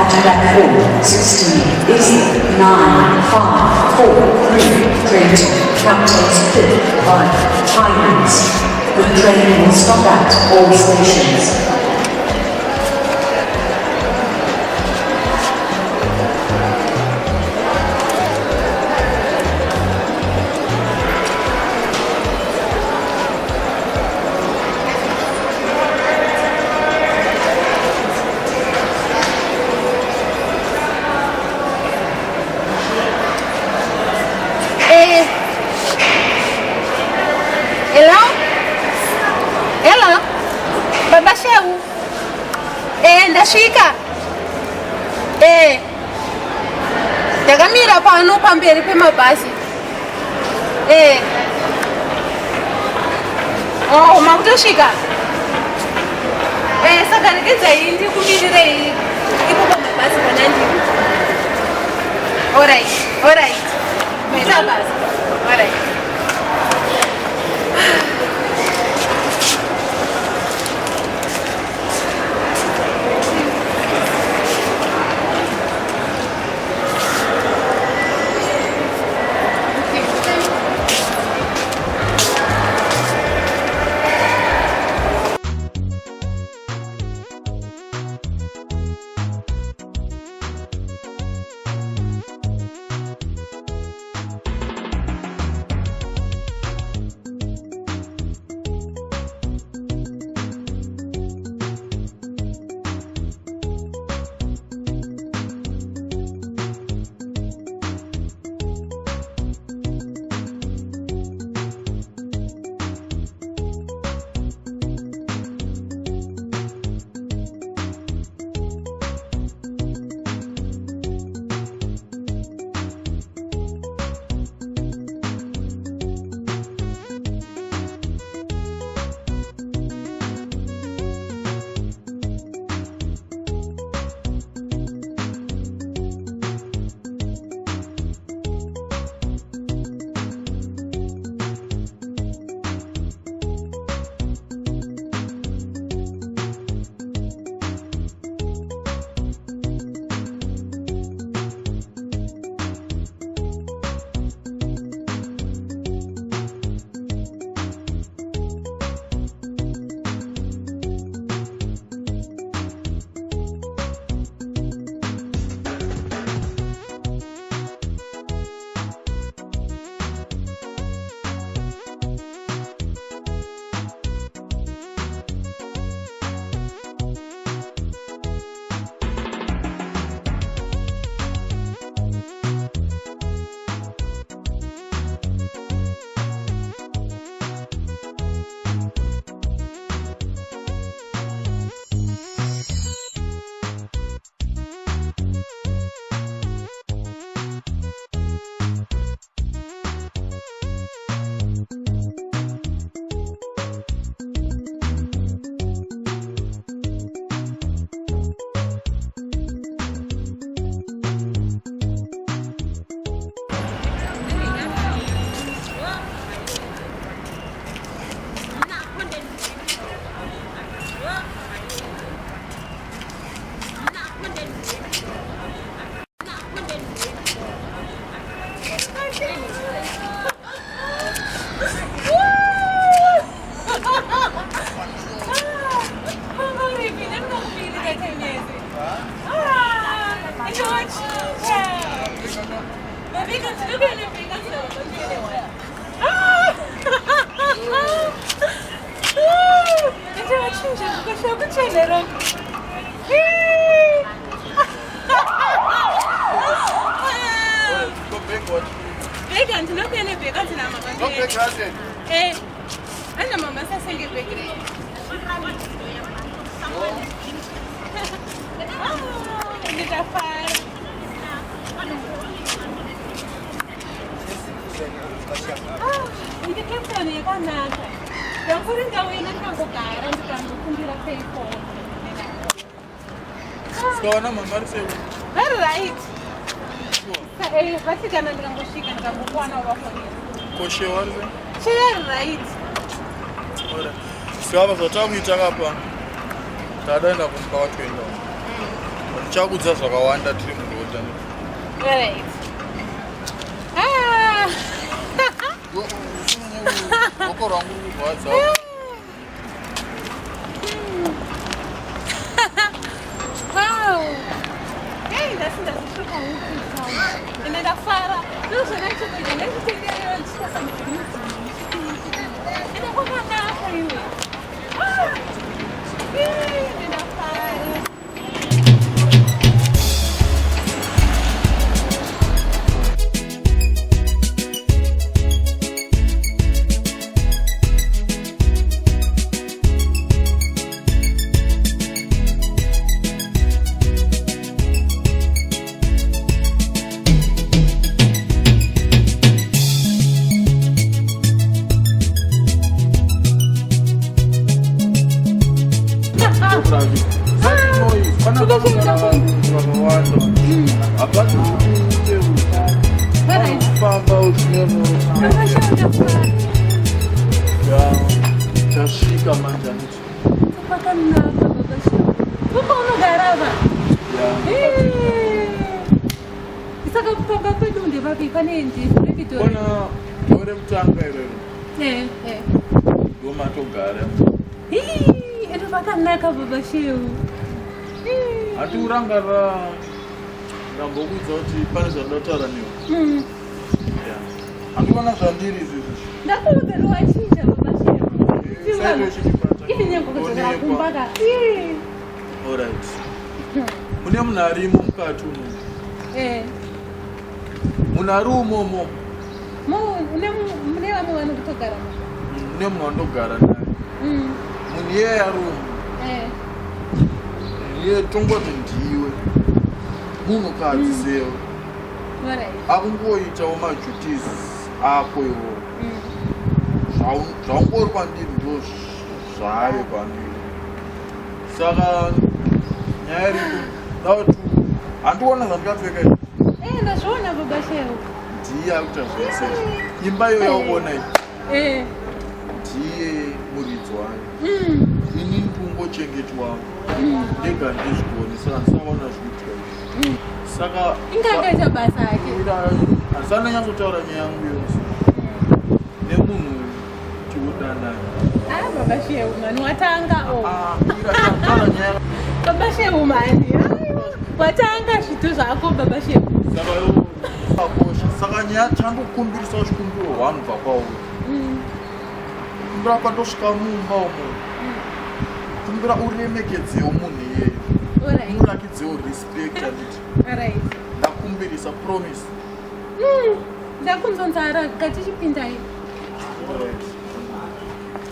Track 4, 16, exit 9, 5, 4, 3, train to Capetown's 5th line, timings. The train will stop at all stations. Ndashika ndakamira pano pamberi pemabhazi makutosvika saka regedzai ndikumirirei ipo pamabhazi pana ndiri. Alright maita bhazi. Alright. Skona mama say. Very right. But you cannot go chicken and one over for you. Koshe warze. Very right. Ora. Siyaba zotamuita apa. Tadaenda kumpa watu endo. Chakudza zvakawanda tiri mudota. Right. Woko rangu rwadza. Wow. Hey, that's so cool. And then the fire. Those are actually the next thing they are discussing. And then what about for you? Yay, and the fire. Aturangara ndambokudza kuti pane zvandotaura newe. Andivona zvandiri izvizvi. Ndakuudzerwa chinja babashiro. Ini nyangokudzera kumbaka. Alright. Mune munhu arimo mukati umo. Munhu ari umomo. Mune vamwe vanokutogara. Mune munhu wandogara naye. Munhu iyeye ari umo. Iye tongoti ndiwe munhukadzi sewe akungoitawo majutisi ako iwo zvaungori kwandiri ndo zvayo kwandiri. Saka nyaya iri kuti handiona zvandikapfeka iyi ndazviona babashero ndiye akuita zvese. Imba iyo yauona iyi ndiye muridzi wayo. Ini ndingochengetwa ndega ndizvigoni saka ndisaona zvikuitwa. Saka ingakaita basa yake handisana nyatsotaura nyaya yangu yose nemunhu tiudanayo. Babashero mani watanga taura nyaya babashero mani watanga zvitu zvako babashero. Saka iwo akosha. Saka nyaya chandokumbirisa chikumbiro hwanobva kwauri. Kumbira pandosvika mumba umo. Kumbira uremekedzewo munhu iyeyo. Murakidzewo respect anditi. Ndakumbirisa promise. Ndakunzonzara katichipinda iyi.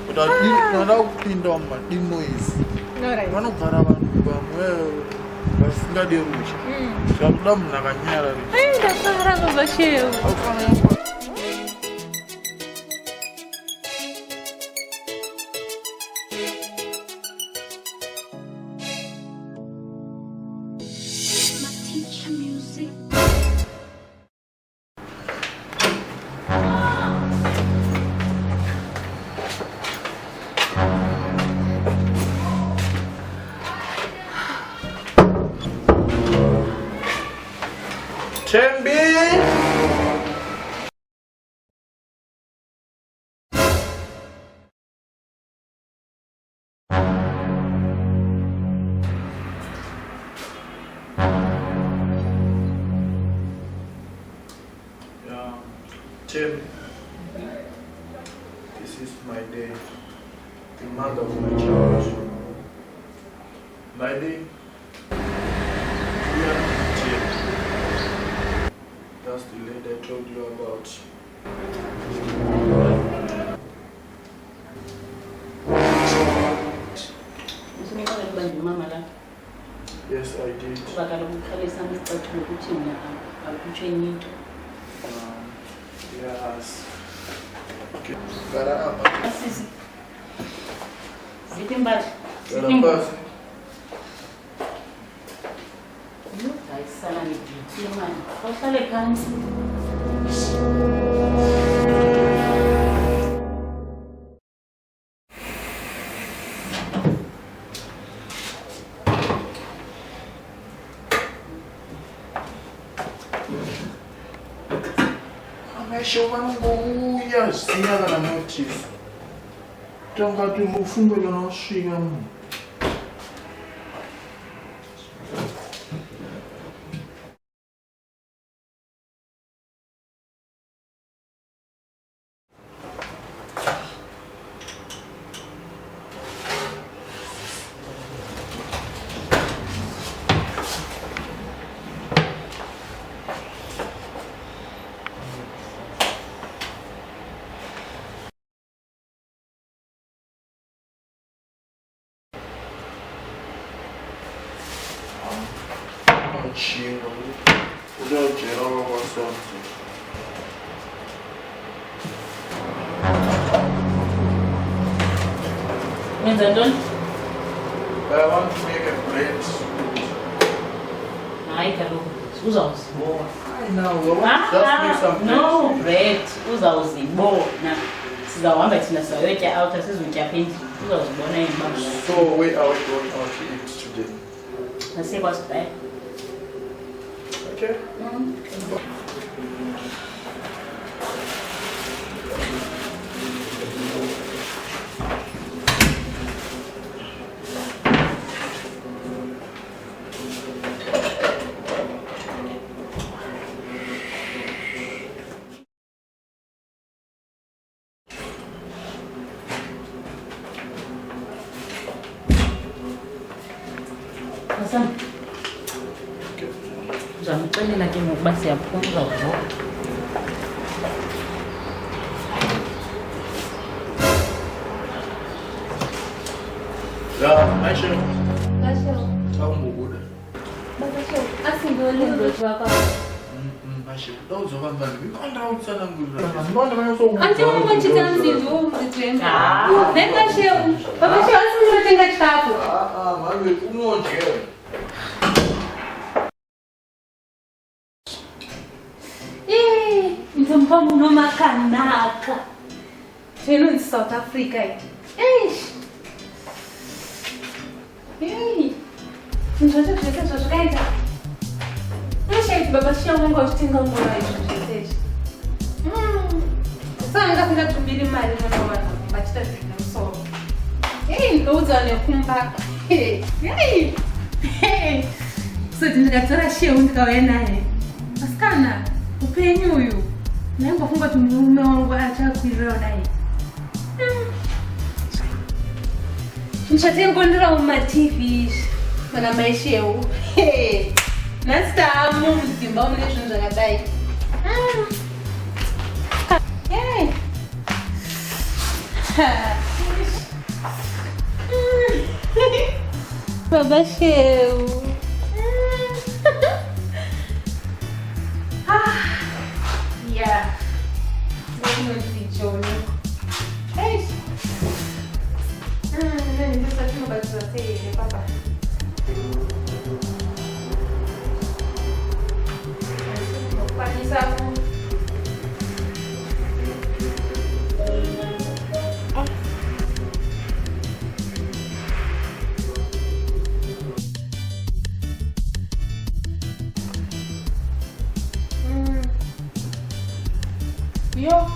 Kuti ndinoda kupinda mumadinoisi. Vanogara vanhu vamwe vasingade rusha. Zvakuda munhu akanyarara. Ndasara babashero. Thembi! Tim, this is Maidei, the mother of my child. Maidei, Tim. That's the lady I told you about. Yes, I did. Yes. Okay. Shona siyaga na notice. Tonga tu mufungo no shiga. Chingo, udah jero wasam. Menzandon? I want to make a bread. Ai, quero usar os boa. I know. Just make some bread. No bread. Usa os boa. Na. Siza wamba tina sawe kia out asizu kia pendi. Usa os boa na imba. So where are we going out to eat today? Na sei what's that. Okay. Hasan. Zamutani lakini basi apunga huko. Ya, Aisha. Aisha. Tamu buda. Aisha. Asingo leo twaka. Aisha. Dozo kwamba nikonda utsana ngura. Mbona mayoso. Ante mama chitanzizo mzitwemba. Nenda sheu. Baba sheu asingo tenga chikapu. Mami umonje. Nzompa muno makanaka. Teno in South Africa. Njojo kaita. Nshai baba sheu mungu utinga ngora isho. Sanga fika tubiri mali mwana wana. Bachita so. Ndoza ne kumba. So ndingatora sheu ndikaenda naye. Askana. Upenyu huyu. Naomba funga tumume wangu acha kuiroa naye. Nishatengo ndira uma TV. Mana maisha yeu. Nasta amu mzimba umne shunza kadai. Baba sheu. Yeah. Let me see Johnny. Hey. Nani ndio sasa tunabadilisha sasa papa. Kwani sababu Yo.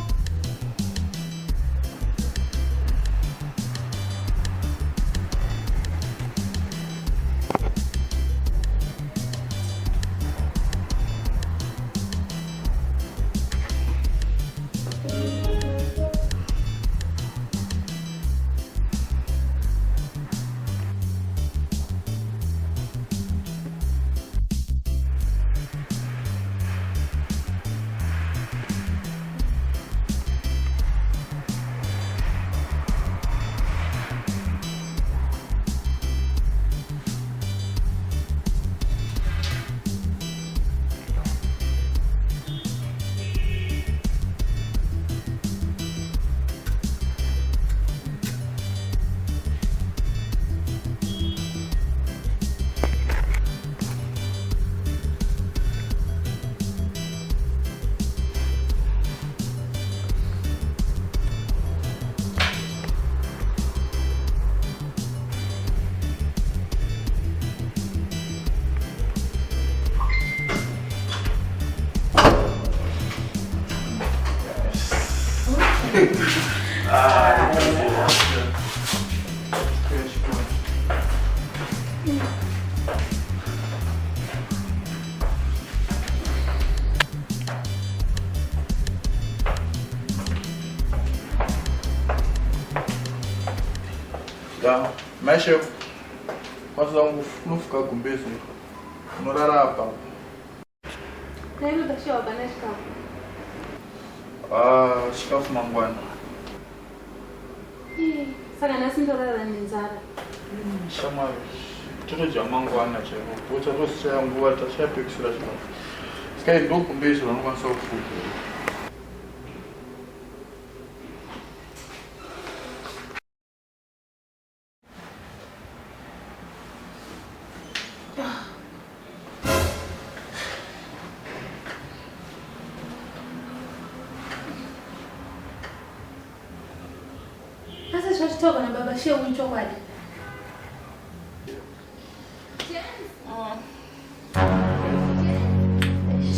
Yeah, mexe. Mas não ficar com beijo. Não dará a pau. Lembra da choca, né, Chico? Shikafu mangwana. Saka nasintorara nenzara. Chama tudo de mangwana chego. Puta você é boa, tá sempre que será chikafu. Se quer do com beijo, não vai só o fogo. Talk on Baba Shea when you're wedding.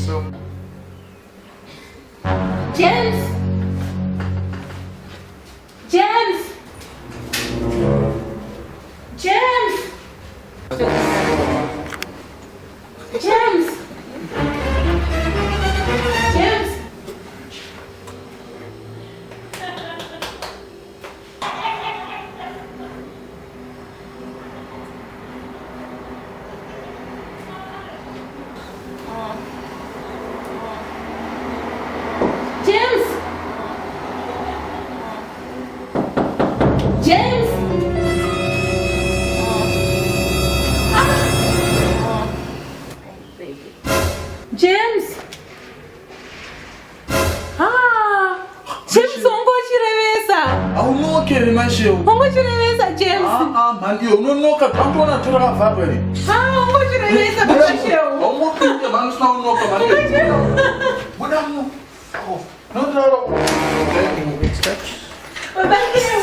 So, James! James! James! James! James! James! James! James, ongozvirevesa. aunokeri masheu. Ongozvirevesa, James. Mandi, unonoka pambona turakavharwa ri. Ongozvirevesa, Baba Shea. Aunokeri vanusina unoka mandi. Budamu. Nodaro. Baba Shea. Baba Shea.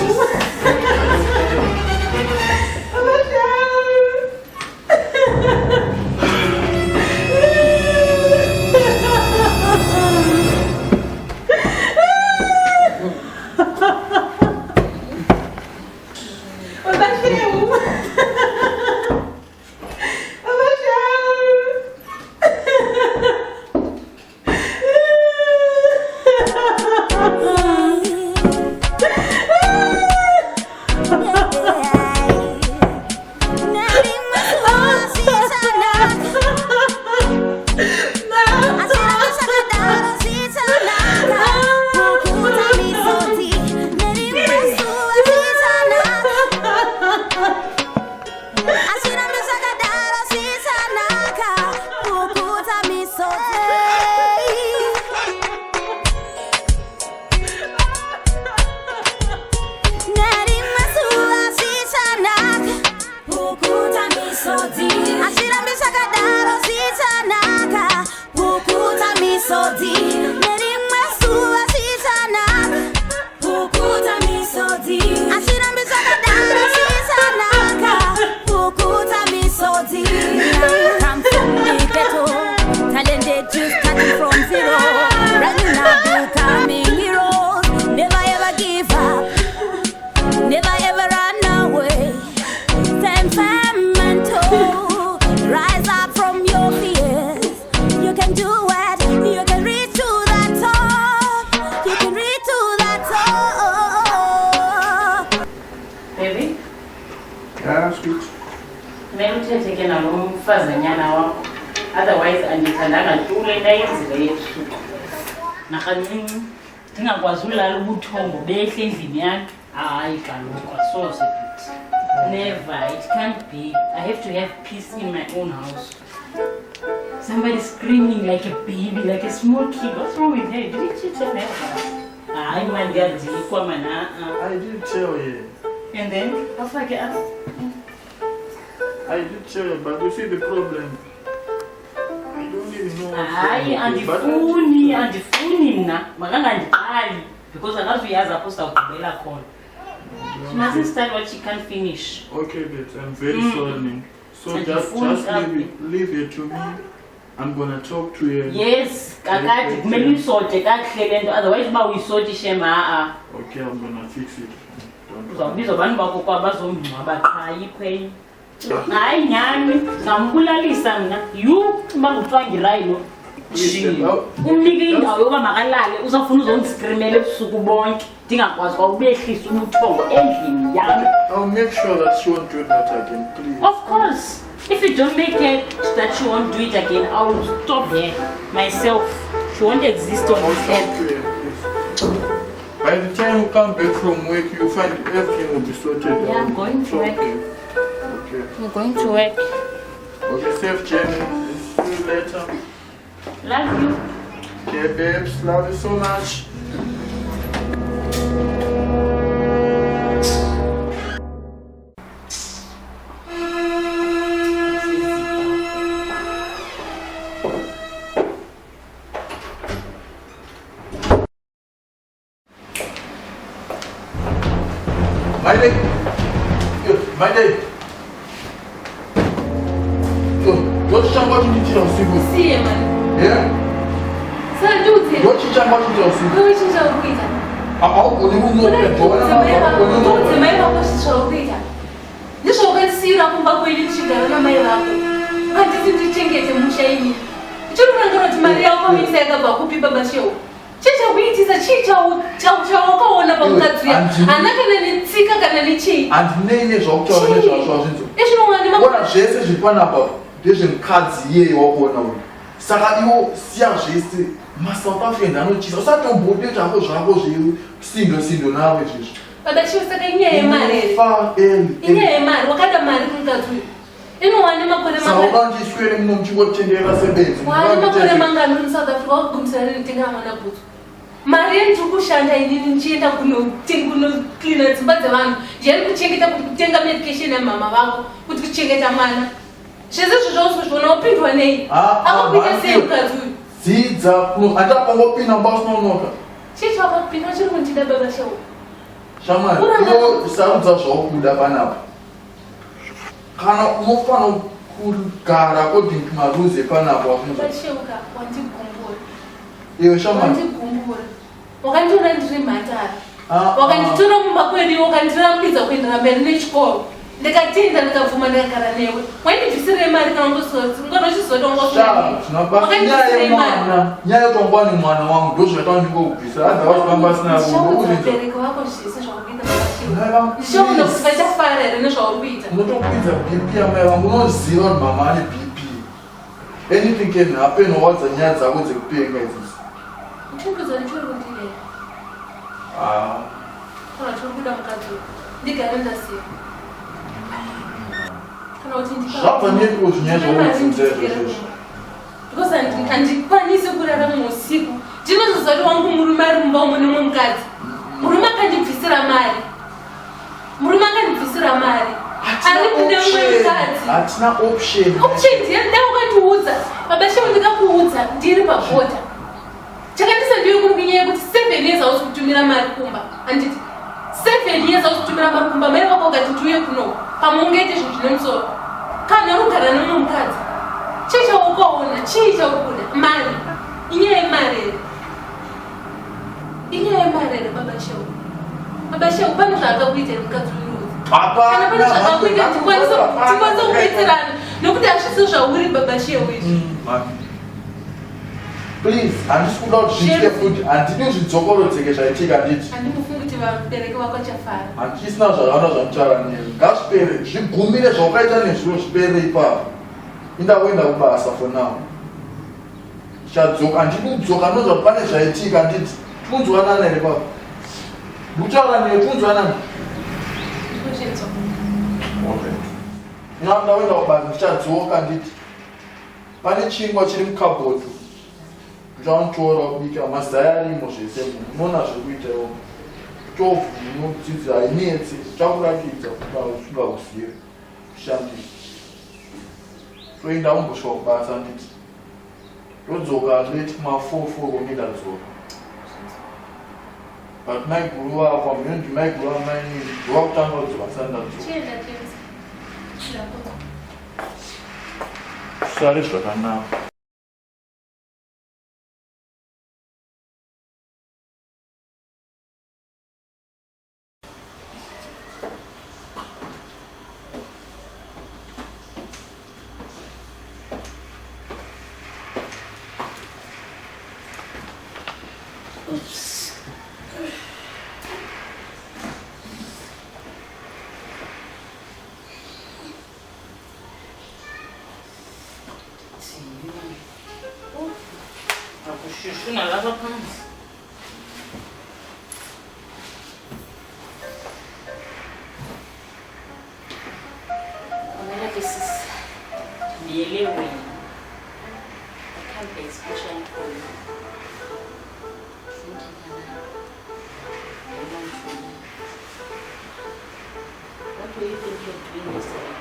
Otherwise, andithandanga tu le nto yenzile yebusuku. Nakancinci ndingakwazi ulala ubuthongo behle endlini yakhe. Hayi kaloku asoze futhi. Never, it can't be. I have to have peace in my own house. Somebody screaming like a baby, like a small kid. What's wrong with her? Did she tell her? Hayi mandiyadikwa mana. I did tell you. And then, afake up. I did tell you, but you see the problem. I don't even know. Hayi andifuni mna makangandiqali because akazuyazi apho sizawugqibela khona. She mustn't start what she can't finish. Okay, but I'm very sorry. So just leave it to me. I'm gonna talk to you. Yes, kakati kumele uyisote kakuhle lento, otherwise uba uyisote ishem Okay, I'm gonna fix it. uzawubiza abantu bakho kwabazomngcwaba qha yikhwenye. Hayi nyani, ngambulalisa mna. Uba nguthiwa ngirayilo. Umnike indawo yoba makalale, uzawufuna uzondiskrimela ebusuku bonke. Ndingakwazi kwa ubehlisa ubuthongo endlini yami. I'll make sure that she won't do that again, please. Of course. If you don't make it that she won't do it again, I will stop her myself. She won't exist on this earth. By the time you come back from work, you find everything will be sorted. Yeah, I'm going to work. Okay. You're going to work. Okay, safe journey. See you later. Love you. Okay, babes. Love you so much. Maidei! Maidei! What you talking about in the Zimboz? See, man. Yeah? Sir, do it. What you talking about in the Zimboz? Go into the waiter. How can you know that? Masauta fenda no tisa sa to bode ja ko jwa ko je sindo na we je Baba shi usaka inye mare fa inye mare wakada mare kungathu ino wane makore sa mangani obanji swele mno mchiko tendela sebenzi wane makore mangani mu South Africa wakumsana nitinga mwana butu mare ntukushanda inini nchienda kuno clean dzimba dzevanhu jeri kuchengeta kuti kutenga medication ya mama vako kuti kuchengeta mwana zvezvo zvozvona upindwa nei akuita sei ukathu Zidza kuno atapongopina boss nonoka chicho akapinda chiri kuntida baba shawo Shama yo sarudza zvokuda panapa kana unofana kugara kodinki maruze panapa basheuka wandigumbura iyo shama wandigumbura wakandiona ndiri mhatara wakanditora mumba kwedu wakandirambidza kuendera mberi nechikoro ndikatenda ndikabvuma ndakagara newe waindibvisire mari kana nyaya yotongwani mwana wangu ndozvatawa ndingobvisa adhavasvamba sinabereka vako zvese zvakuita ndishona kuti vachafara here nezvauri kuita unotokwidza bp yamai vangu unoziva kuti mama ane bp anything can happen wadza nyaya dzako dzekupenga idzisi uchikuza ndichiri kundidei kana tiri kuda mukadzi ndigare ndasiya zvabva neiko zvinyaya zvaunobvunzezvozvo because handikwanisi kurarama usiku ndinoziva kuti wangu murume ari mumba umo nemwe mukadzi murume akandibvisira mari ari kune mumwe mukadzi hatina option ndiye ndaukandiudza baba shewo ndikakuudza ndiri pabhota chakandisa ndiyo kurukunyaya kuti 7 years hausi kutumira mari kumba handiti 7 years hausi kutumira mari kumba mai vako ukati tiuye kuno pamwe ungaite zvinhu zvine musoro kana rugara nemwe mukadzi chii chaukaona chii chaukuda mari inyaya yemari here baba shewo pane zvaakakuitira mukadzi uyu kana pane zvakakuita tikwanisa kuitirana nokuti hazvisi zvauri baba shewo izvi please handisi kuda kuti zviitike futi handidi zvidzokorodzeke zvaitika nditi handimufungi kuti vabereki vako chafara handisina zvakaona zvamutaura nemi ngazvipere zvigumire zvaukaita nezviro zvipere ipapo indakuenda kubasa for now chadzoka handidi kudzoka nozva pane zvaitika nditi tikunzwanana here papo ndikutaura newe tikunzwanana ina ndakuenda kubasa ndichadzoka nditi pane chingwa chiri mukabhodhi ndichamutora kubika mazai arimo zvese unoona zvekuita iwo tofu inodzidza hainetse chakuratidza kusvika uzive kushandisa toenda umbosvika kubasa nditi todzoka leti kuma4 konge ndadzoka but maiguru vako mhindi maiguru amainini ndova kutanga kudzoka sandadzoka sare zvakanaka Oops. Akushushu nalapha phansi. Kumele ke sisibiyele wena. I can't be especially for you. What do you think you're doing yesterday?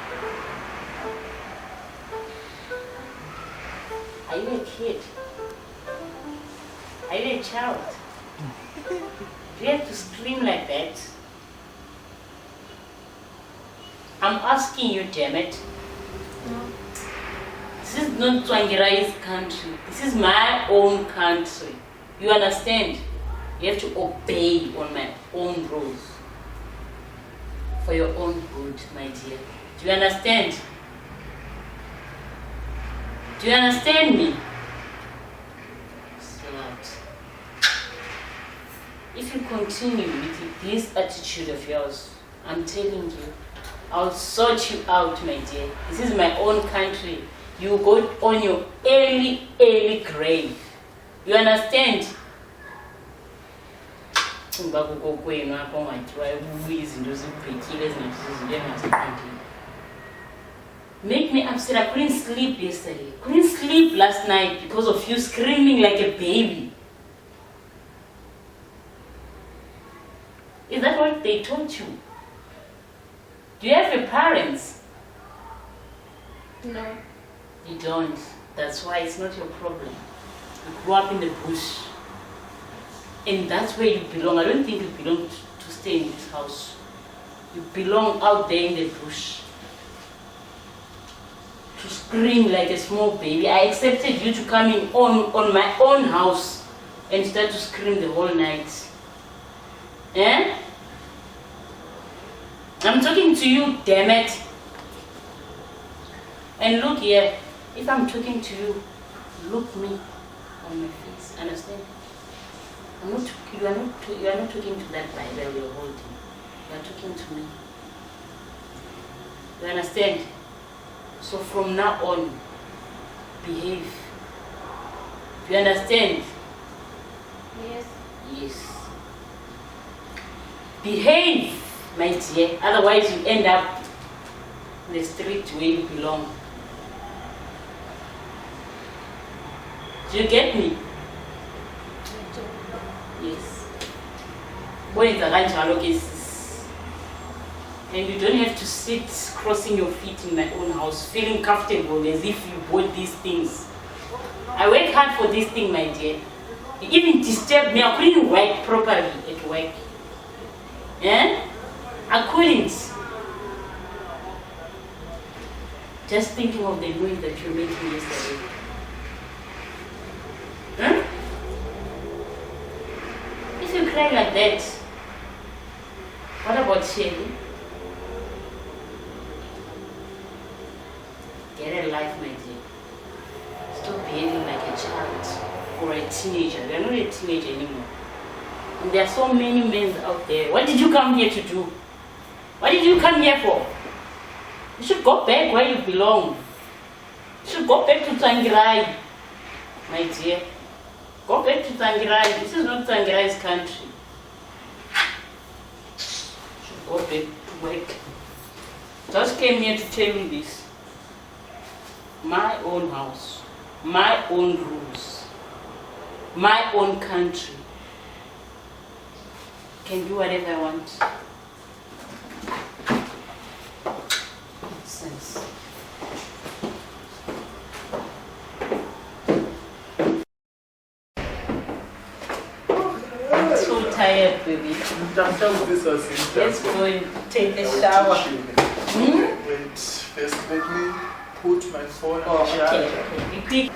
Are you a kid? Are you a child? Do you have to scream like that? I'm asking you, damn it. No. This is not Twangirai's country. This is my own country. You understand? You have to obey on my own rules. For your own good, my dear. Do you understand? Do you understand me? Slut. If you continue with this attitude of yours, I'm telling you, I'll sort you out, my dear. This is my own country. You go on your early grave. You understand? Make me upset. I couldn't sleep yesterday. Couldn't sleep last night because of you screaming like a baby. Is that what they taught you? Do you have your parents? No. You don't. That's why it's not your problem. You grew up in the bush. And that's where you belong. I don't think you belong to stay in this house. You belong out there in the bush. To scream like a small baby. I accepted you to come in on my own house and start to scream the whole night. Eh? I'm talking to you, damn it. And look here, if I'm talking to you, look me on my face. Understand? You are not talking to that Bible you're holding. You are talking to me. You understand? So from now on, behave. Do you understand? Yes. Yes. Behave, my dear. Otherwise you end up in the street where you belong. Do you get me? Yes. When it's a ranch cases, and you don't have to sit crossing your feet in my own house, feeling comfortable as if you bought these things. I work hard for this thing, my dear. You even disturbed me. I couldn't work properly at work. Eh? I couldn't. Just thinking of the noise that you made me yesterday. Huh? If you cry like that, what about Shelly? Get a life, my dear. Stop behaving like a child or a teenager. You're not a teenager anymore. And there are so many men out there. What did you come here to do? What did you come here for? You should go back where you belong. You should go back to Tangirai, my dear. Go back to Tangirai. This is not Tangirai's country. You should go back to work. Just came here to tell you this. My own house, my own rules, my own country. Can do whatever I want. Sense. I'm so tired, baby. This was Let's go and take a shower. Wait, first let me put my phone on Okay, charge. okay. Be quick.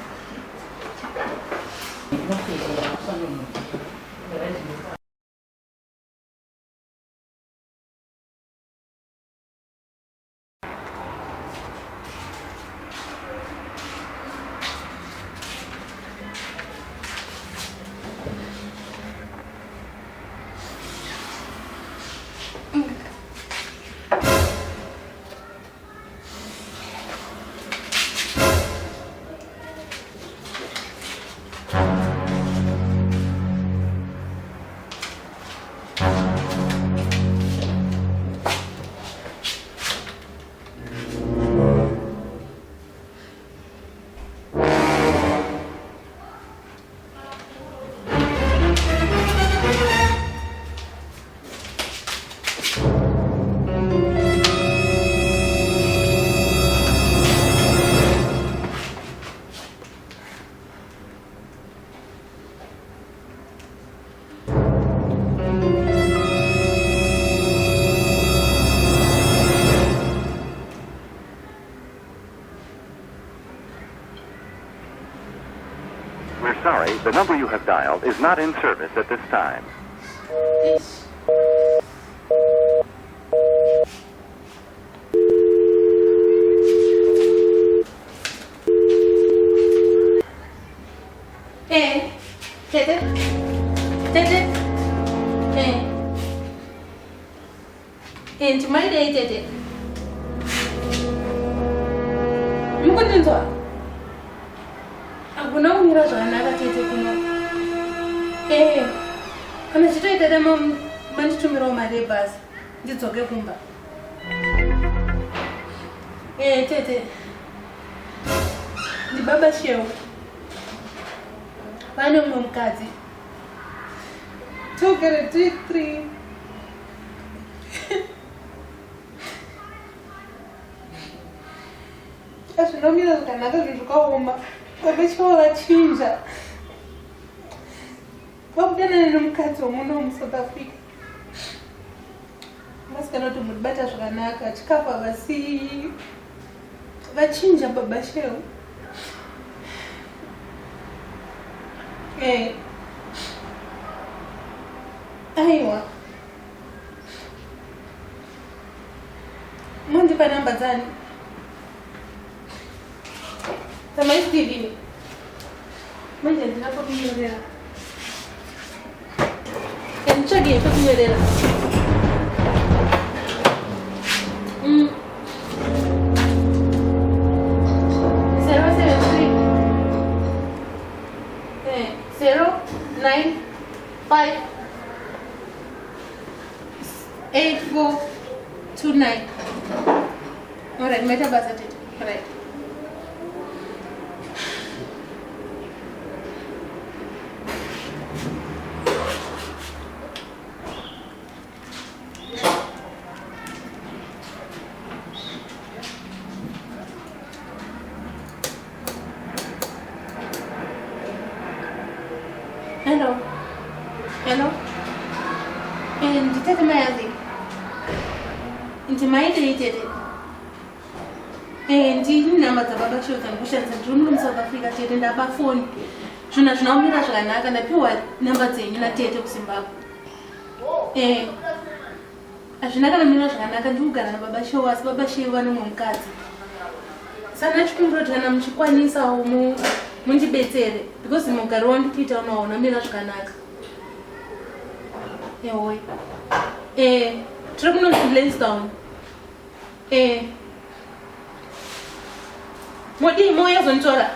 dialed is not in service at this time. And Maidei did it. You couldn't talk. I will not mirror another tete. Can I say that I'm managed to mirror my neighbors? It's okay, Kumba. Tete. The Baba show. One mom kazi. Two get a 3. Acho não me dá nada de jogar uma. Talvez eu vá tinja. Vou dar num caso no South Africa. Mas que não tô muito bem jogar na cá. Ticava vasi. Vai tinja babacheu. Aiwa. Mundi pa namba zani. Sama TV. Mundi ndina pa kunyorera. Enchagi pa kunyorera. Tonight. Alright, meta buzzer it. Alright. Hello. Hello. And did you Maidei? Into Maidei did it. And you number the Baba shows and bushes and room South Africa did in the phone. Shona now mirror and a pure number saying in a theatre of Zimbabwe. As you never mirror and I can do Gana Baba show us Baba she one mom cat. Sanach Kumbrotana Chikwanisa or Munti Betere because the Mongaron Peter no mirror Ganak. Tribunal lays down. What do you more of Antora?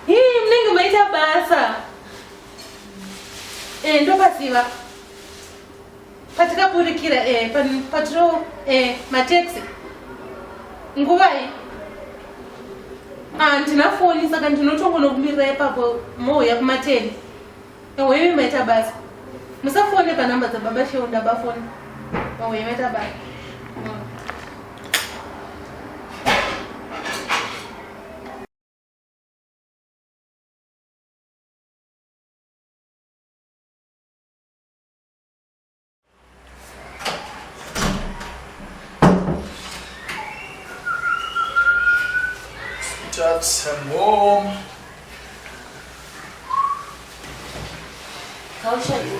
Him, made a basa. Nobasiva. Patka Purikira, Patro, my taxi. Nguai. And enough phone is a continual to be rapable more of my tail. And we made a bus. Musa phone the number the Baba show on the phone. Oh, we met a bag. That's her mom. How shall you?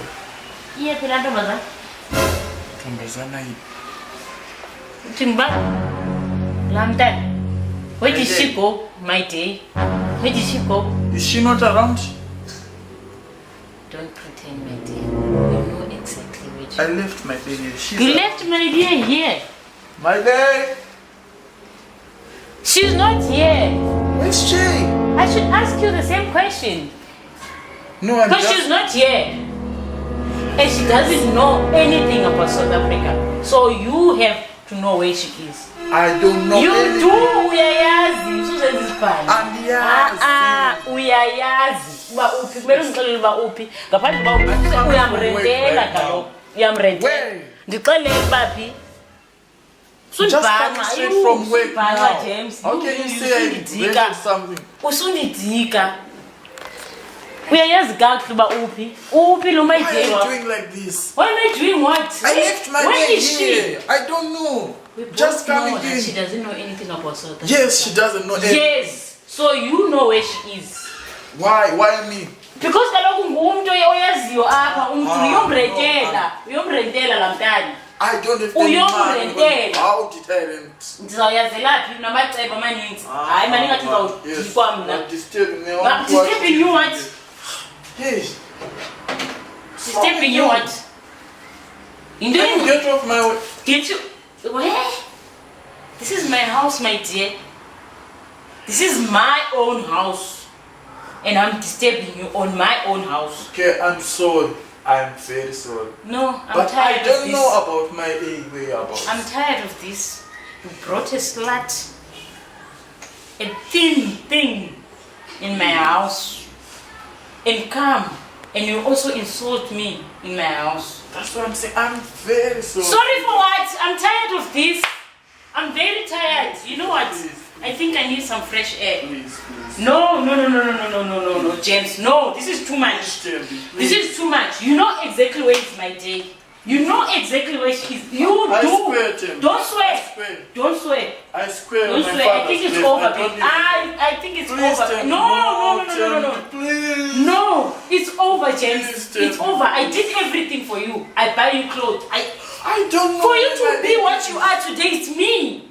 Yeah, Pilato Mother. Timba, long time. Where did she go, Maidei? Where did she go? Is she not around? Don't pretend, Maidei. You know exactly where she I left my baby here. You left Maidei here. Maidei! She's not here. Where's she? I should ask you the same question. No, Because she's not here. And she doesn't know anything about South Africa. So you have to know where she is. I don't know You anything. do, uyayazi. Susan is fine. Andiyazi. Uyayazi. Uba upi. Kumele ngixelele uba upi. Ngaphandle uba upi. Uyamrentela kaloku. Uyamrentela. Ndixelele baphi. Just coming straight from work now. James. How can you say I regretted something? Usundidika. Uyayazi kakuhle uba uphi. Uphi lo Why Maidei are you wakho? doing like this? Why am I doing what? I left my Where baby is she? here. I don't know. We both Just coming know that in. she doesn't know anything about South Africa. Yes, she doesn't know anything. Yes. So you know where she is. Why? Why me? Because kaloku ngumuntu oyaziyo apha umuntu uyomrentela lamntana. I don't have any money. Uyomrentela. How did I rent? Ndizawuyazela phi namacebo amaninzi. Hayi mani ngathi uzawudikwa mna. Disturbing me. Disturbing you what? Hey. Disturbing you what? Can you get off my way? Get you where? This is my house, my dear. This is my own house. And I'm disturbing you on my own house. Okay, I'm sorry. I'm very sorry. No, I'm but tired I don't of this. know about my whereabouts. I'm tired of this. You brought a slut, a thin thing in my house, and come, and you also insult me in my house. That's what I'm saying. I'm very sorry. Sorry for what? I'm tired of this. I'm very tired. You know what? Please. I think I need some fresh air. Please. No, James. No, this is too much. This is too much. You know exactly where is my day. You know exactly where she is. I swear, Tim. Don't swear. I swear. Don't swear. I swear. Don't my swear. I think it's over. I think it's over. Tim. No. Please. No, it's over, James. Please, Tim. It's over. I did everything for you. I buy you clothes. I don't know. For you to be what you are today, it's me.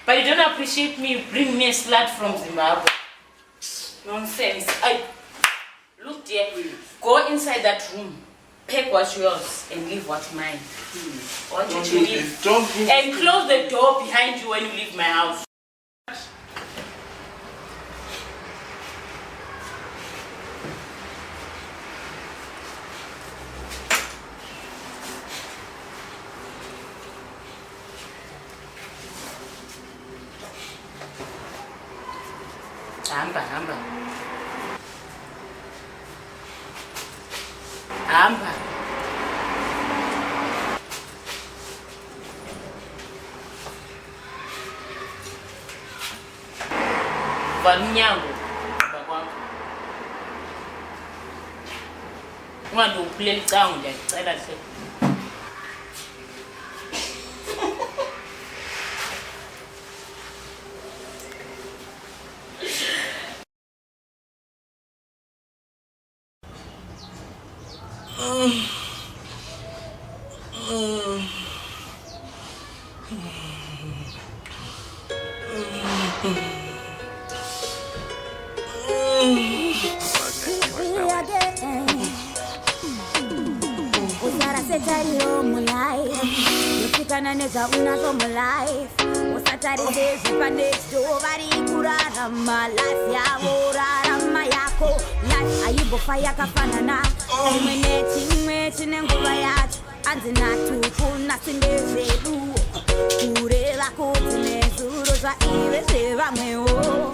But you don't appreciate me. You bring me a slut from Zimbabwe. Nonsense. Look dear. Go inside that room. Pack what's yours and leave what's mine. I want you to leave. Don't move. And close the door behind you when you leave my house. Hamba. Vala umnyango bakwakho. Ungathi uphulela icango ndiyacela hle. Yakafanana chimwe chine nguva yacho andinatuku nasindezedu kureva kuti nezuro zvaive zvevamwewo.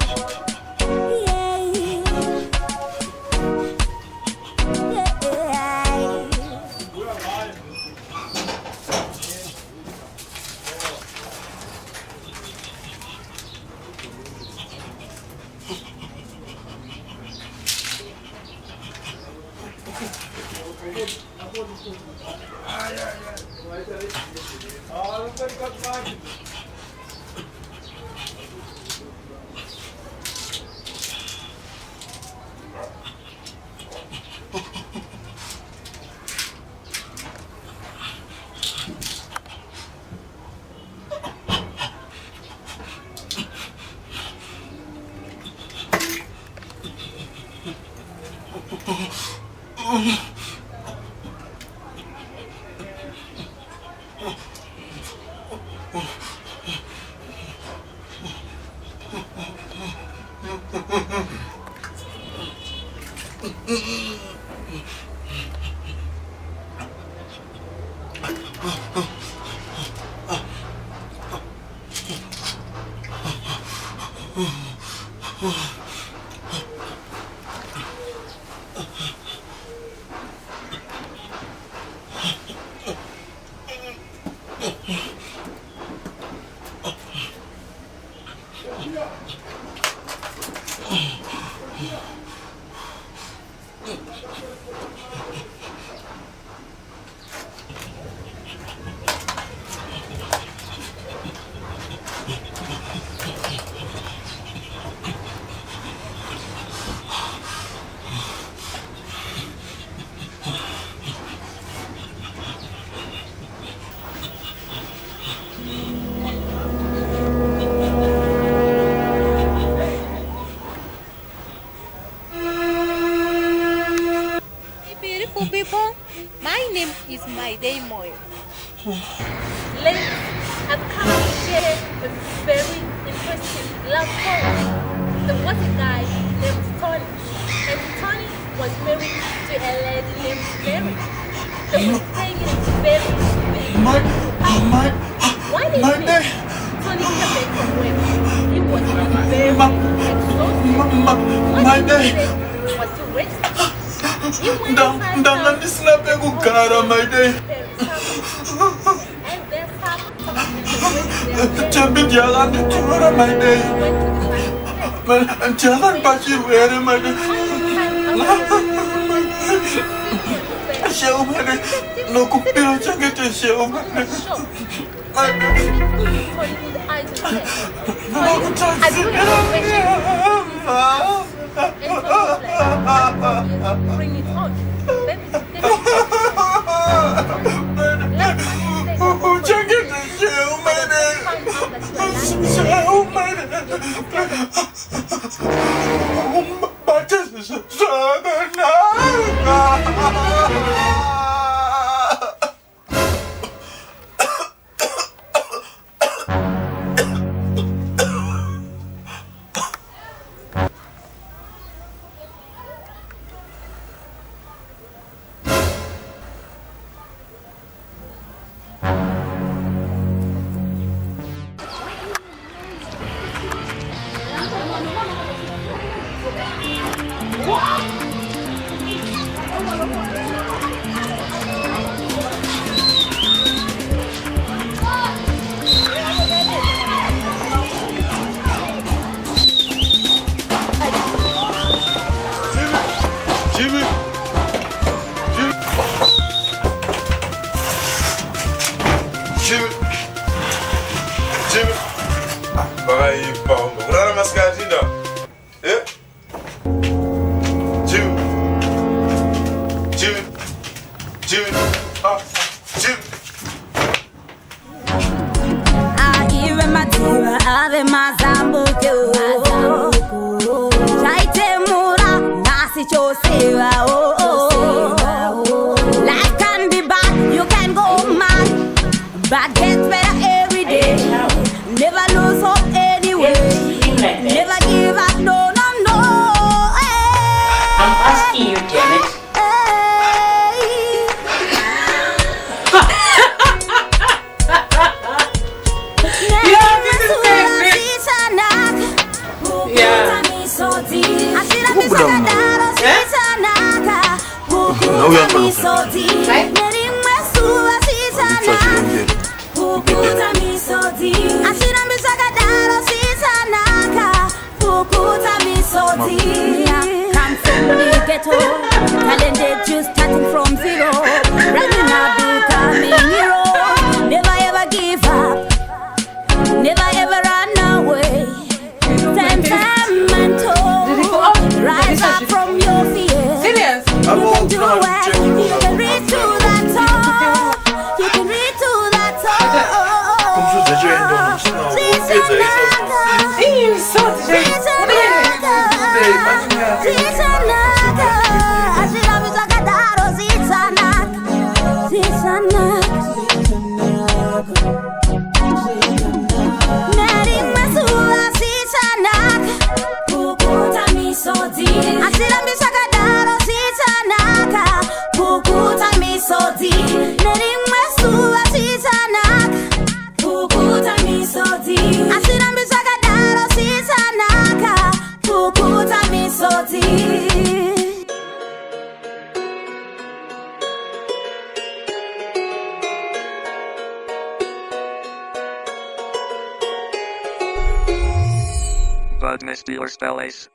people, my name is Maidei. Ladies, I've come to share a very interesting love story. There was a guy named Tony, and Tony was married to a lady named Mary. They were staying in a very big house. One evening, Tony came back from work. He was very exhausted. What he did was to rest. He went inside Maidei. and then sat Maidei. Jangan pasti where Maidei. Show Maidei. No kupiro jangan show Maidei. Bring it on. Life can be bad, you can go mad, but get better every day. Never lose hope anyway. Never give up, no, no, no. I'm asking you, damn it. Talented, just starting from zero, running up, becoming hero. Never ever give up, never ever run away. Temperamental, rise up from your fears. You can do it, you can reach to that top, you can reach to that top. But Miss Dealer Spells.